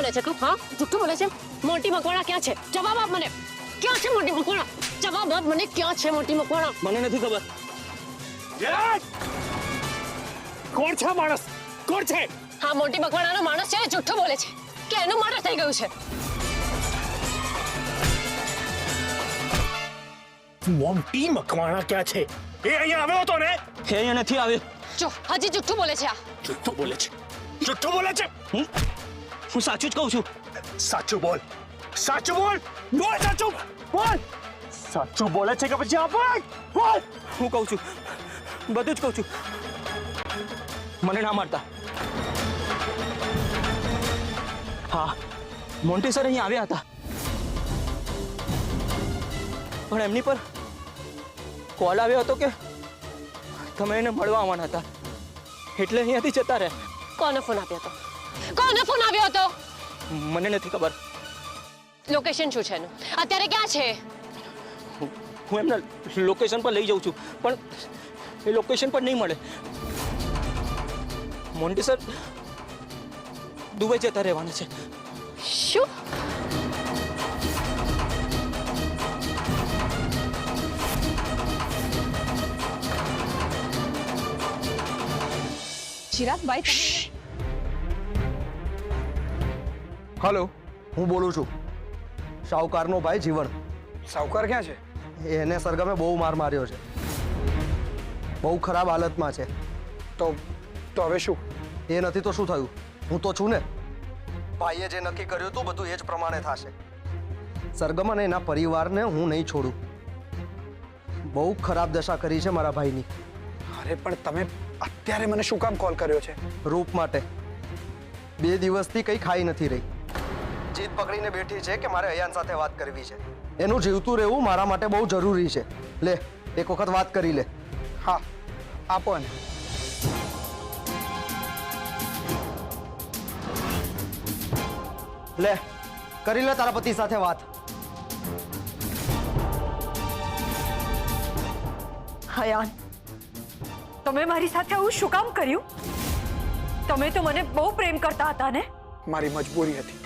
બોલે છે તું? હા, જુઠ્ઠું બોલે છે. મોટી મકવાણા ક્યાં છે? જવાબ આપ મને. ક્યાં છે મોટી મકવાણા? જવાબ આપ મને, ક્યાં છે મોટી મકવાણા? મને નથી ખબર. કોણ છે માણસ? કોણ છે? હા, મોટી મકવાણાનો માણસ છે, જુઠ્ઠું બોલે છે કે એનું મર્ડર થઈ ગયું છે. મોટી મકવાણા ક્યાં છે? એ અહીંયા આવ્યો હતો ને? એ અહીંયા નથી આવ્યો. જો હજી જુઠ્ઠું બોલે છે આ. જુઠ્ઠું બોલે છે. જુઠ્ઠું બોલે છે. હું સાચું જ કહું છું. સાચું બોલ. સાચું બોલ. બોલ સાચું. બોલ. સાચું બોલે છે કે પછી આપણે? બોલ. હું કહું છું, બધું જ કહું છું. મને ના મારતા. હા, મોન્ટી સર અહીંયા આવ્યા હતા, પણ એમની પર કોલ આવ્યો હતો કે તમે એને મળવા આવવાના હતા, એટલે અહીંયાથી જતા રહ્યા. કોનો ફોન આવ્યો હતો? કોનો ફોન આવ્યો હતો? મને નથી ખબર. લોકેશન શું છે એનું? અત્યારે ક્યાં છે? હું એમના લોકેશન પર લઈ જાઉં છું, પણ એ લોકેશન પર નહીં મળે. મોન્ટી સર દુબઈ જતા રહેવાના છે. શું? ચિરાગભાઈ, हेलो, હું બોલું છું શાહુકારનો ભાઈ જીવન. સાવકાર ક્યાં છે? એને સરગમે બહુ માર માર્યો છે, બહુ ખરાબ હાલતમાં છે. તો હવે શું? એ નથી તો શું થયું? હું તો છું ને. ભાઈએ જે નક્કી કર્યું હતું બધું એ જ પ્રમાણે થશે. સરગમ અને એના પરિવારને હું નહીં છોડું. બહુ ખરાબ દશા કરી છે મારા ભાઈની. અરે પણ તમે અત્યારે મને શું કામ કોલ કર્યો છે? રૂપ માટે. 2 દિવસથી કંઈ ખાઈ નથી રહી. જીદ પકડીને બેઠી છે કે મારે અયાન સાથે વાત કરવી છે. એનું જીવતું રહેવું મારા માટે બહુ જરૂરી છે. લે, એક વખત વાત કરી લે. હા, આપો ને. લે, કરી લે તારા પતિ સાથે વાત. અયાન, તમે મારી સાથે આવું શું કામ કર્યું? તમે તો મને બહુ પ્રેમ કરતા હતા ને? મારી મજબૂરી હતી,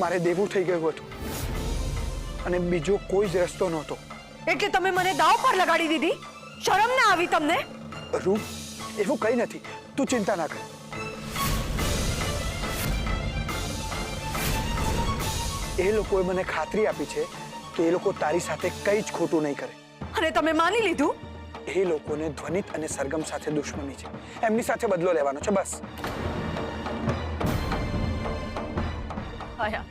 મારે દેવું થઈ ગયું હતું અને બીજો કોઈ જ રસ્તો નહોતો. એટલે તમે મને દાવ પર લગાડી દીધી? શરમ ના આવી તમને? રૂપ, એવું કંઈ નથી, તું ચિંતા ના કર. એ લોકોએ મને ખાતરી આપી છે કે એ લોકો તારી સાથે કંઈ જ ખોટું નહીં કરે. અને તમે માની લીધું? એ લોકોને ધ્વનિત અને સરગમ સાથે દુશ્મની છે, એમની સાથે બદલો લેવાનો છે, બસ. અયાન,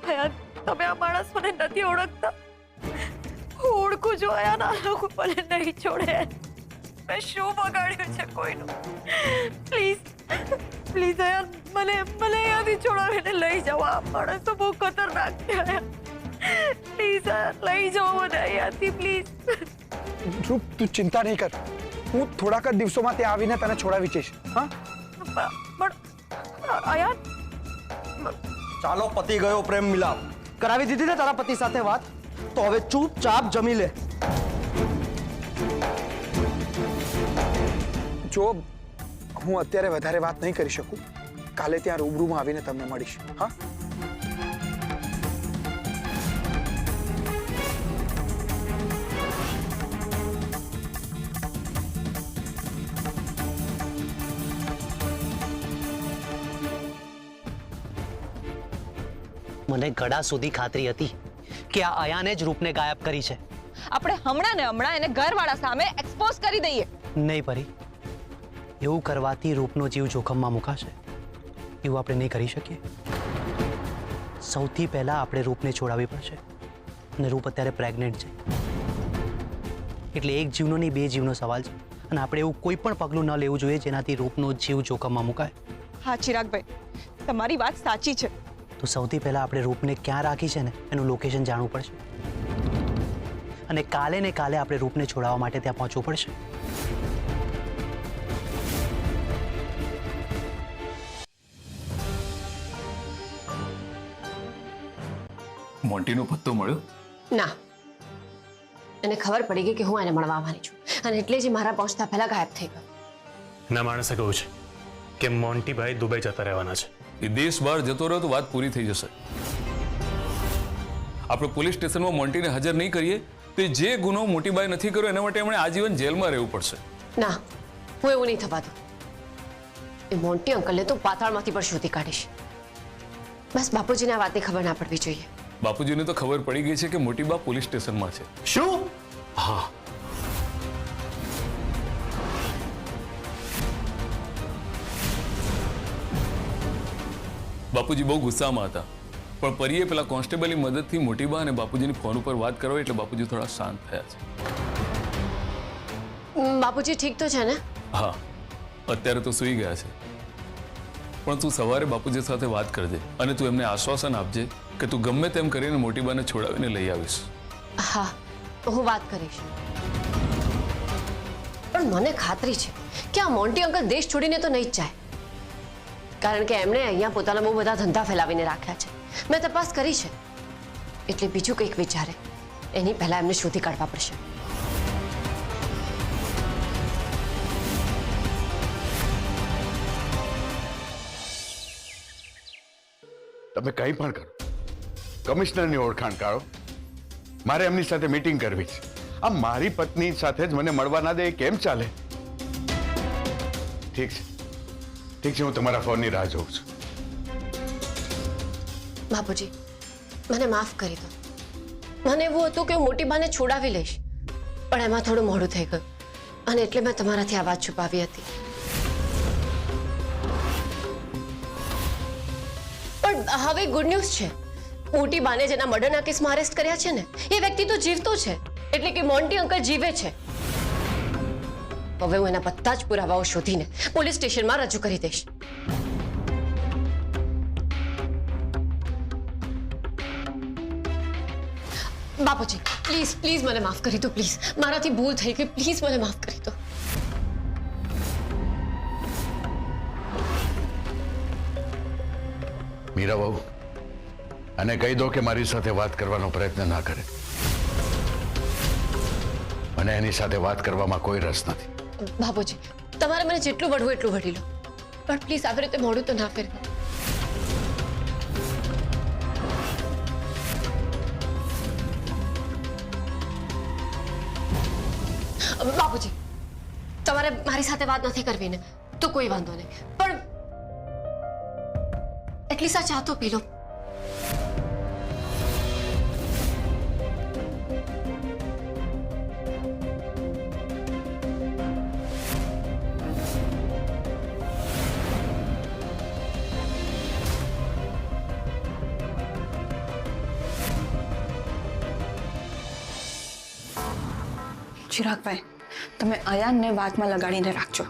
અયાન, તમે આ માણસ મને નથી ઓળખતા. હું ઓળખું છું અયાન, આ લોકો મને નહીં છોડે. મેં શું બગાડ્યું છે કોઈનું? પ્લીઝ પ્લીઝ અયાન, મને અહીંયાથી છોડાવીને લઈ જાઓ. આ માણસો બહુ ખતરનાક છે અયાન. પ્લીઝ અયાન, લઈ જાઓ મને અહીંયાથી પ્લીઝ. ધ્રુવ, તું ચિંતા નહીં કર, હું થોડાક જ દિવસોમાં ત્યાં આવીને તને છોડાવી જઈશ. હા, પણ અયાન, ચાલો, પતી ગયો પ્રેમ મિલાપ. કરાવી દીધી ને તારા પતિ સાથે વાત? તો હવે ચૂપચાપ જમી લે. જો હું અત્યારે વધારે વાત નહીં કરી શકું, કાલે ત્યાં રૂબરૂમાં આવીને તમને મળીશ. હા, મને ગળા સુધી ખાતરી હતી કે આ અયાને જ રૂપને ગાયબ કરી છે. આપણે હમણાં ને હમણાં એને ઘરવાળા સામે એક્સપોઝ કરી દઈએ. નહીં પરી, એવું કરવાથી રૂપનો જીવ જોખમમાં મુકાશે. એવું આપણે નહીં કરી શકીએ. સૌથી પહેલા આપણે રૂપને છોડાવવી પડશે, અને રૂપ અત્યારે પ્રેગ્નેન્ટ છે. એટલે એક જીવનો નહીં, 2 જીવનો સવાલ છે, અને આપણે એવું કોઈ પણ પગલું ન લેવું જોઈએ જેનાથી રૂપનો જીવ જોખમમાં મુકાય. હા ચિરાગભાઈ, તમારી વાત સાચી છે. તો સૌથી પહેલા આપણે રૂપને ક્યાં રાખી છે ને એનું લોકેશન જાણવું પડશે, અને કાલે ને કાલે આપણે રૂપને છોડાવવા માટે ત્યાં પહોંચવું પડશે. મોન્ટીનો પત્તો મળ્યો? ના, એને ખબર પડી ગઈ કે હું એને મળવા આવવાની છું, અને એટલે જ મારા પહોંચતા પહેલા ગાયબ થઈ ગયો. ના, માણસે કહ્યું છે કે મોન્ટીભાઈ દુબઈ જતા રહેવાના છે. એ દેશ બહાર જતો રહ્યો તો વાત પૂરી થઈ જશે. આપણે પોલીસ સ્ટેશનમાં મોન્ટીને હાજર નહીં કરીએ તો જે ગુનો મોટીબાઈ નથી કર્યો એના માટે એમણે આજીવન જેલમાં રહેવું પડશે. ના, હું એવું નહીં થવા દઉં. એ મોન્ટી અંકલને તો પાતાળમાંથી પણ શોધી કાઢીશ. બસ બાપુજીને આ વાતની ખબર ના પડવી જોઈએ. બાપુજીને તો ખબર પડી ગઈ છે કે મોટીબા પોલીસ સ્ટેશનમાં છે. શું? હા, બાપુજી બહુ ગુસ્સામાં હતા, પણ પરીએ પેલા કોન્સ્ટેબલની મદદથી મોટીબા અને બાપુજીની ફોન ઉપર વાત કરવા એટલે બાપુજી થોડા શાંત થયા છે. બાપુજી ઠીક તો છે ને? હા, અત્યારે તો સૂઈ ગયા છે, પણ તું સવારે બાપુજી સાથે વાત કરજે અને તું એમને આશ્વાસન આપજે કે તું ગમે તેમ કરીને મોટીબાને છોડાવીને લઈ આવીશ. હા, હું વાત કરીશ. પણ મને ખાતરી છે કે આ મોન્ટી અંકલ દેશ છોડીને તો નહીં જ જાય, કારણ કે એમણે અહીંયા પોતાના બહુ બધા ધંધા ફેલાવીને રાખ્યા છે. મેં તપાસ કરી છે, એટલે બીજું કંઈક વિચારે એની પહેલા એમને શોધી કાઢવા પડશે. તમે કંઈ પણ કરો, કમિશનરની ઓળખાણ કાઢો. મારે એમની સાથે મીટિંગ કરવી છે. આ મારી પત્ની સાથે જ મને મળવા ના દે કેમ ચાલે? ઠીક છે, ઠીક છે, હું તમારા ફોનની રાહ જોઉં છું. બાપુજી, મને માફ કરી દો. મને એવું હતું કે હું મોટી બાને છોડાવી લઈશ, પણ એમાં થોડું મોડું થઈ ગયું અને એટલે મેં તમારાથી આ વાત છુપાવી હતી. પણ હવે ગુડ ન્યૂઝ છે. મોટી બાને જેના મર્ડરના કેસમાં અરેસ્ટ કર્યા છે ને, એ વ્યક્તિ તો જીવતો છે, એટલે કે મોન્ટી અંકલ જીવે છે. હવે હું એના બધા જ પુરાવાઓ શોધીને પોલીસ સ્ટેશનમાં રજૂ કરી દઈશ. બાપુજી, પ્લીઝ પ્લીઝ મને માફ કરી દો. પ્લીઝ, મારાથી ભૂલ થઈ ગઈ. પ્લીઝ મને માફ કરી દો. મીરા બહુ, અને કહી દો કે મારી સાથે વાત કરવાનો પ્રયત્ન ના કરે. મને એની સાથે વાત કરવામાં કોઈ રસ નથી. બાપુજી, તમારે મને જેટલું વઢવું એટલું વઢી લો, પણ પ્લીઝ આવી રીતે મોડું તો ના ફેરવો. બાપુજી, તમારે મારી સાથે વાત નથી કરવી ને તો કોઈ વાંધો નહીં, પણ એટલીસ્ટ આ ચા તો પી લો. ચિરાગભાઈ, તમે અયાનને વાતમાં લગાડીને રાખજો.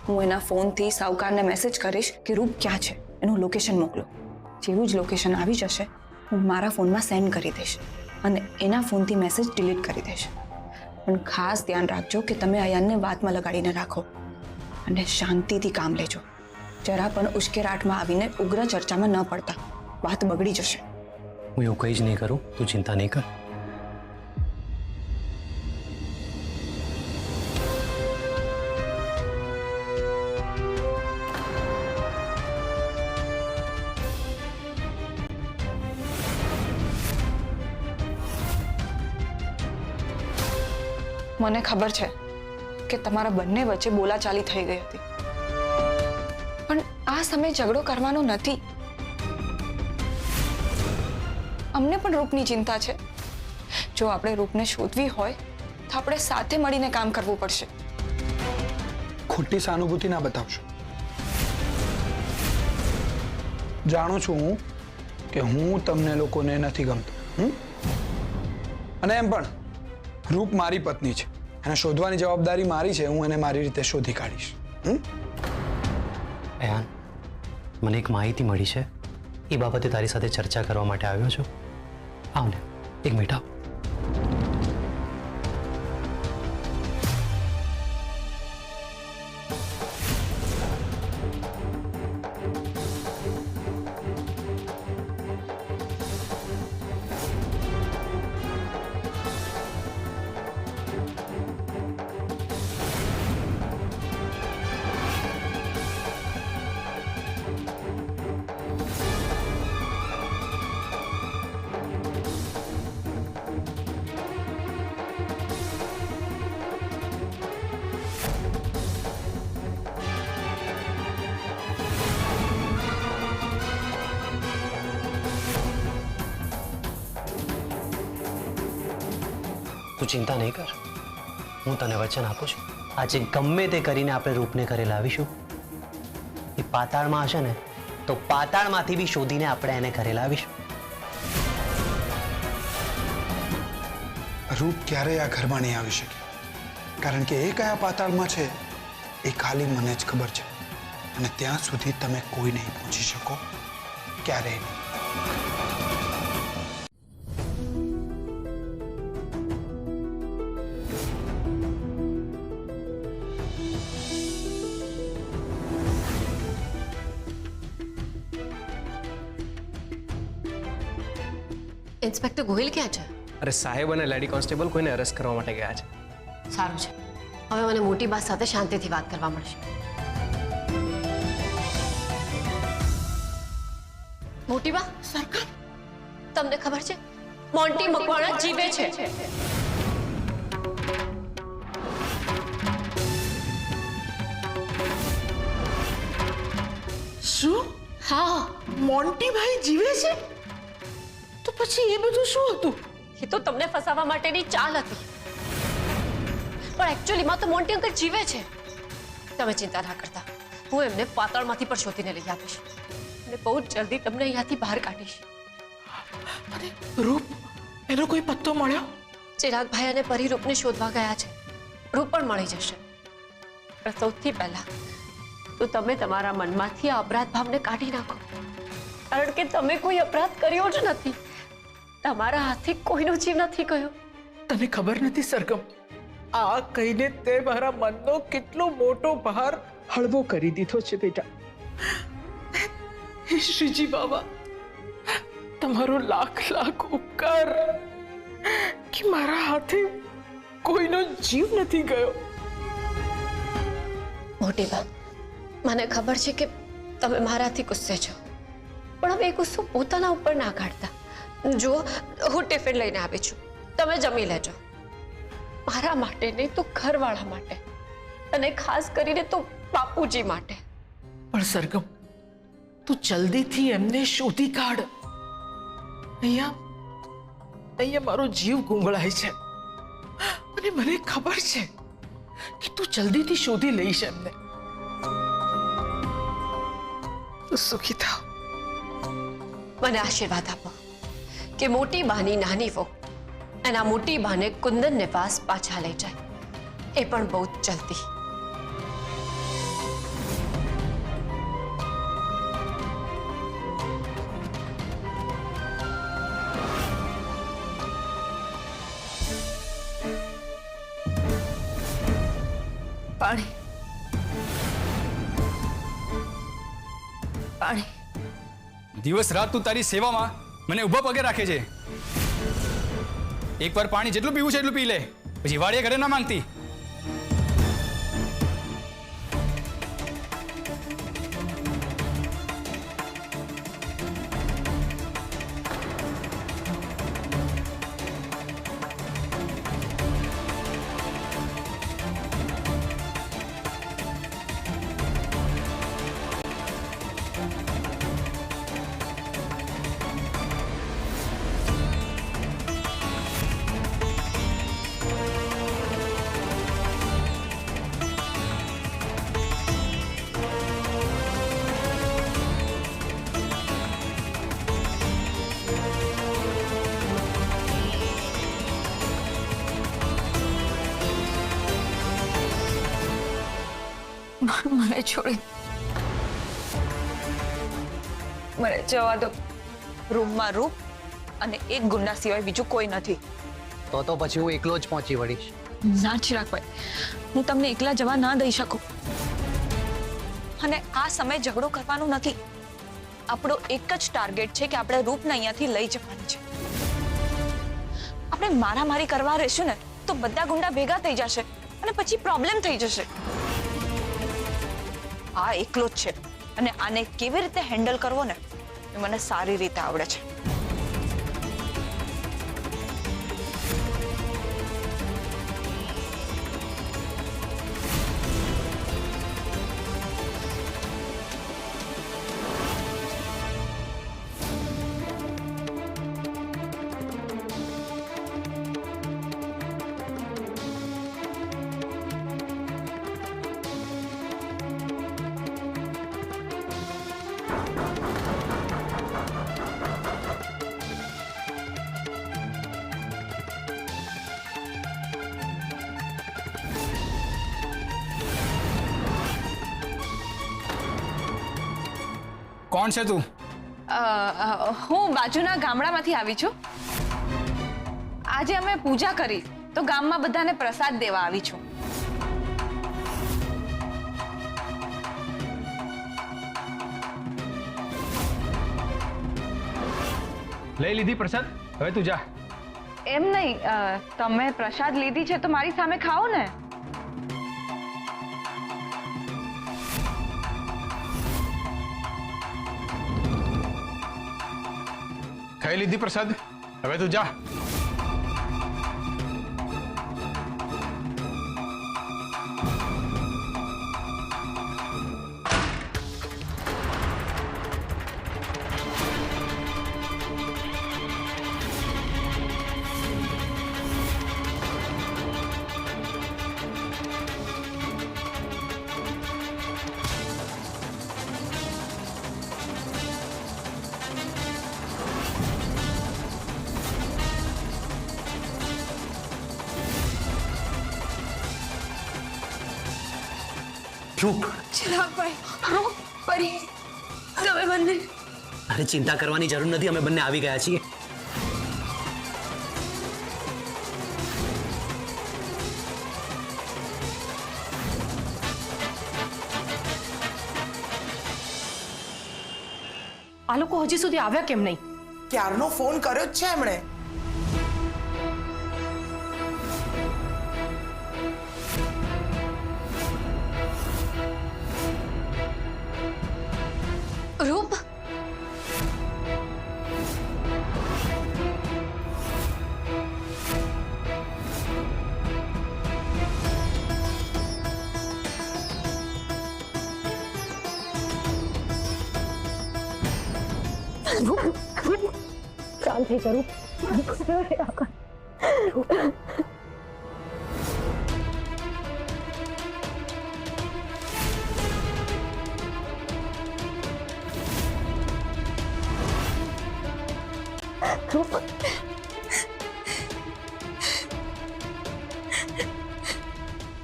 હું એના ફોનથી સાવકારને મેસેજ કરીશ કે રૂપ ક્યાં છે, એનું લોકેશન મોકલો. જેવું જ લોકેશન આવી જશે, હું મારા ફોનમાં સેન્ડ કરી દઈશ અને એના ફોનથી મેસેજ ડિલીટ કરી દઈશ. પણ ખાસ ધ્યાન રાખજો કે તમે અયાનને વાતમાં લગાડીને રાખો અને શાંતિથી કામ લેજો. જરા પણ ઉશ્કેરાટમાં આવીને ઉગ્ર ચર્ચામાં ન પડતા, વાત બગડી જશે. હું એવું કંઈ જ નહીં કરું, તું ચિંતા નહીં કર. મને ખબર છે કે તમારા બંને વચ્ચે બોલાચાલી થઈ ગઈ હતી, પણ આ સમય ઝઘડો કરવાનો નથી. અમને પણ રૂપની ચિંતા છે. જો આપણે રૂપને શોધવી હોય તો આપણે સાથે મળીને કામ કરવું પડશે. ખોટી સહાનુભૂતિ ના બતાવશો. જાણું છું હું કે હું તમને લોકોને નથી ગમતો, અને એમ પણ રૂપ મારી પત્ની છે, એને શોધવાની જવાબદારી મારી છે. હું એને મારી રીતે શોધી કાઢીશ. અયાન, મને એક માહિતી મળી છે, એ બાબતે તારી સાથે ચર્ચા કરવા માટે આવ્યો છું. આવ ને, એક મિનિટ આવ. તું ચિંતા નહીં કર, હું તને વચન આપું છું, આજે ગમે તે કરીને આપણે રૂપને ઘરે લાવીશું. એ પાતાળમાં હશે ને તો પાતાળમાંથી બી શોધીને આપણે એને ઘરે લાવીશું. રૂપ ક્યારેય આ ઘરમાં નહીં આવી શકે, કારણ કે એ કયા પાતાળમાં છે એ ખાલી મને જ ખબર છે, અને ત્યાં સુધી તમે કોઈ નહીં પહોંચી શકો, ક્યારેય નહીં. ઇન્સ્પેક્ટર ગોહિલ ક્યાં છે? અરે સાહેબ અને લેડી કોન્સ્ટેબલ કોઈને અરેસ્ટ કરવા માટે ગયા છે. સારું છે, હવે મને મોટી બા સાથે શાંતિથી વાત કરવા મળશે. મોટી બા, સરકાર, તમને ખબર છે મોન્ટી મકવાણા જીવે છે. શું? હા, મોન્ટીભાઈ જીવે છે? તો પછી એ બધું શું હતું? એ તો તમને ફસાવવા માટેની ચાલ હતી, પણ એકચ્યુઅલીમાં તો મોન્ટી અંકલ જીવે છે. તમે ચિંતા ના કરતા, હું એમને પાતાળમાંથી પણ શોધીને લઈ આવીશ અને બહુ જ જલ્દી તમને અહીંયાથી બહાર કાઢીશ. અને રૂપ, એનો કોઈ પત્તો મળ્યો? ચિરાગભાઈ અને પરિરૂપને શોધવા ગયા છે. રૂપ પણ મળી જશે, પણ સૌથી પહેલા તો તમે તમારા મનમાંથી આ અપરાધ ભાવને કાઢી નાખો, કારણ કે તમે કોઈ અપરાધ કર્યો જ નથી. તમારા હાથથી કોઈનો જીવ નથી ગયો. તને ખબર નથી સરગમ, આ કહીને તે મારા મનનો કેટલો મોટો ભાર હળવો કરી દીધો છે બેટા. હે શ્રીજી બાબા, તમારો લાખ લાખ ઉપકાર કે મારા હાથે કોઈનો જીવ નથી ગયો. મોટી બા, મને ખબર છે કે તમે મારાથી ગુસ્સે છો, પણ હવે એ ગુસ્સો પોતાના ઉપર ના કાઢતા. જો હું ટિફિન લઈને આવી છું, તમે જમી લેજો. મારા માટે નહીં તો ઘરવાળા માટે, અને ખાસ કરીને તો બાપુજી માટે. પણ સરગમ, તું જલ્દીથી એમને શોધી કાઢ. અહીંયા મારો જીવ ગુંગળાય છે, અને મને ખબર છે કે તું જલ્દીથી શોધી લઈશ એમને. તું સુખી થાવ. મને આશીર્વાદ આપો કે મોટી બાની નાની વહુ એના મોટી બાને કુંદનને પાસ પાછા લઈ જાય, એ પણ બહુ જ જલ્દી. પાણી, પાણી. દિવસ રાત તું તારી સેવામાં મને ઊભા પગે રાખે છે. એકવાર પાણી જેટલું પીવું છે એટલું પી લે, પછી વાડીએ ઘરે ના માંગતી. મને છોડી મને જવા દો. રૂમમાં રૂપ અને એક ગુંડા સિવાય બીજું કોઈ નથી. તો પછી હું એકલો જ પહોંચી વળીશ. ના ચિરાગભાઈ, હું તમને એકલા જવા ના દઈ શકું. અને આ સમય ઝઘડો કરવાનો નથી. આપણો એક જ ટાર્ગેટ છે કે આપણે રૂપને અહીંયાથી લઈ જવાની છે. આપણે મારામારી કરવા રહેશું ને તો બધા ગુંડા ભેગા થઈ જશે અને પછી પ્રોબ્લેમ થઈ જશે. આ એકલો જ છે, અને આને કેવી રીતે હેન્ડલ કરવો ને એ મને સારી રીતે આવડે છે. કોણ છે તું? હું બાજુના ગામડામાંથી આવી છું. આજે અમે પૂજા કરી તો ગામમાં બધાને પ્રસાદ દેવા આવી છું. લઈ લીધી પ્રસાદ, હવે તું જા. એમ નહીં, તમે પ્રસાદ લીધી છે તો મારી સામે ખાઓ ને. ખાઈ લીધી પ્રસાદ, હવે તું જા. ચિરાગભાઈ, પરી, તમે બંને. અરે ચિંતા કરવાની જરૂર નથી, અમે બંને આવી ગયા છીએ. આ લોકો હજી સુધી આવ્યા કેમ નહીં? ક્યારનો ફોન કર્યો જ છે એમણે. રૂપ, શાંત થઈ જા રૂપ.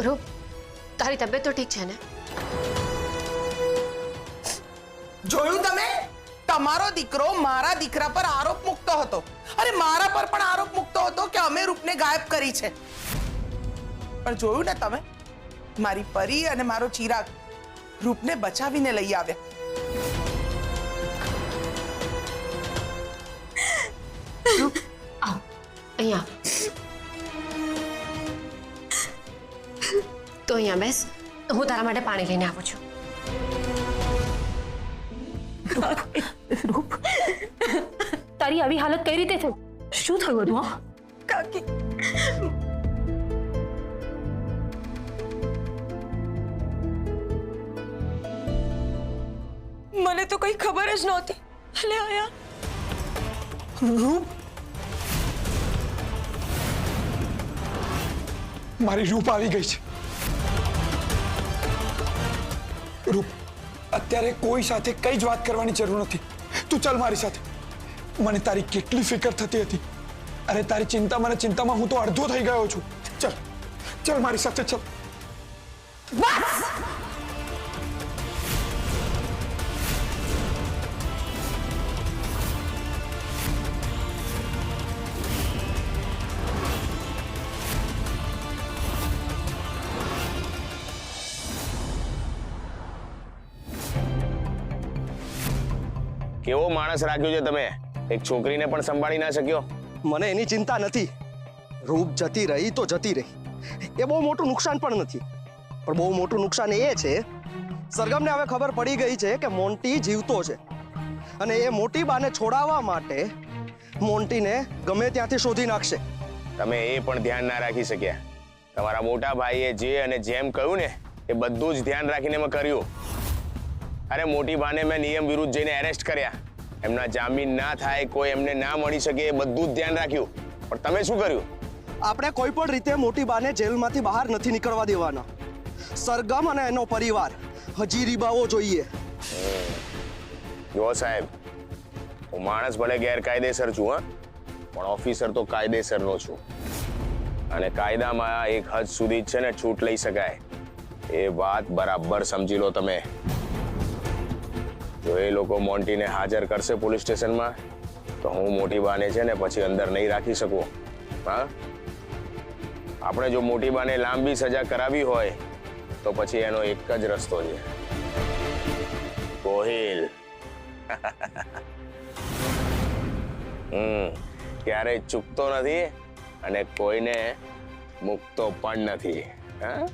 રૂપ, તારી તબિયત તો ઠીક છે ને? જોયું તમે? તમારો દીકરો મારા દીકરા પર આરોપ મૂકતો હતો. અરે મારા પર પણ આરોપ મૂકતો હતો કે અમે રૂપને ગાયબ કરી છે. પણ જોયું ને તમે, મારી પરી અને મારો ચિરાગ રૂપને બચાવીને લઈ આવ્યા. અહીંયા તો અહીંયા બેસ, હું તારા માટે પાણી લઈને આવું છું. રૂપ, તારી આવી હાલત કઈ રીતે થઈ? શું થયું હતું? હા કાકી, મને તો કઈ ખબર જ નહોતી. લે આયા રૂપ, મારી રૂપ આવી ગઈ છે. રૂપ, અત્યારે કોઈ સાથે કઈ જ વાત કરવાની જરૂર નથી. તું ચાલ મારી સાથે. મને તારી કેટલી ફિકર થતી હતી. અરે તારી ચિંતામાં હું તો અડધો થઈ ગયો છું. ચાલ ચાલ મારી સાથે ચાલ. કેવો માણસ રાખ્યો છે તમે? એક છોકરીને પણ સંભાળી ના શક્યો. મને એની ચિંતા નથી. રૂપ જતી રહી તો જતી રહી, એ બહુ મોટું નુકસાન પણ નથી. પણ બહુ મોટું નુકસાન એ છે, સરગમને હવે ખબર પડી ગઈ છે કે મોન્ટી જીવતો છે અને એ મોટી બાને છોડાવવા માટે મોન્ટીને ગમે ત્યાંથી શોધી નાખશે. તમે એ પણ ધ્યાન ના રાખી શક્યા. તમારા મોટા ભાઈએ જે અને જેમ કહ્યું ને એ બધું જ ધ્યાન રાખીને મેં કર્યું. અરે મોટી બાને મેં નિયમ વિરુદ્ધ જઈને એરેસ્ટ કર્યા. એમના જામીન ના થાય, કોઈ એમને ના મળી શકે, એ બધું જ ધ્યાન રાખ્યું. પણ તમે શું કર્યું? આપણે કોઈ પણ રીતે મોટી બાને જેલમાંથી બહાર નથી નીકળવા દેવાના. સરગમ અને એનો પરિવાર હજી રીબાવો જોઈએ. જો સાહેબ, હું માણસ ભલે ગેરકાયદેસર છું, હા, પણ ઓફિસર તો કાયદેસરનો છું. અને કાયદામાં એક હદ સુધી જ છે ને છૂટ લઈ શકાય. એ વાત બરાબર સમજી લો તમે. જો એ લોકો મોન્ટીને હાજર કરશે પોલીસ સ્ટેશનમાં તો હું મોટી બાને છે ને પછી અંદર નહીં રાખી શકું. હા, આપણે જો મોટી બાને લાંબી સજા કરાવી હોય તો પછી એનો એક જ રસ્તો છે, ગોહિલ. ક્યારેય ચૂકતો નથી અને કોઈને મૂકતો પણ નથી. હા.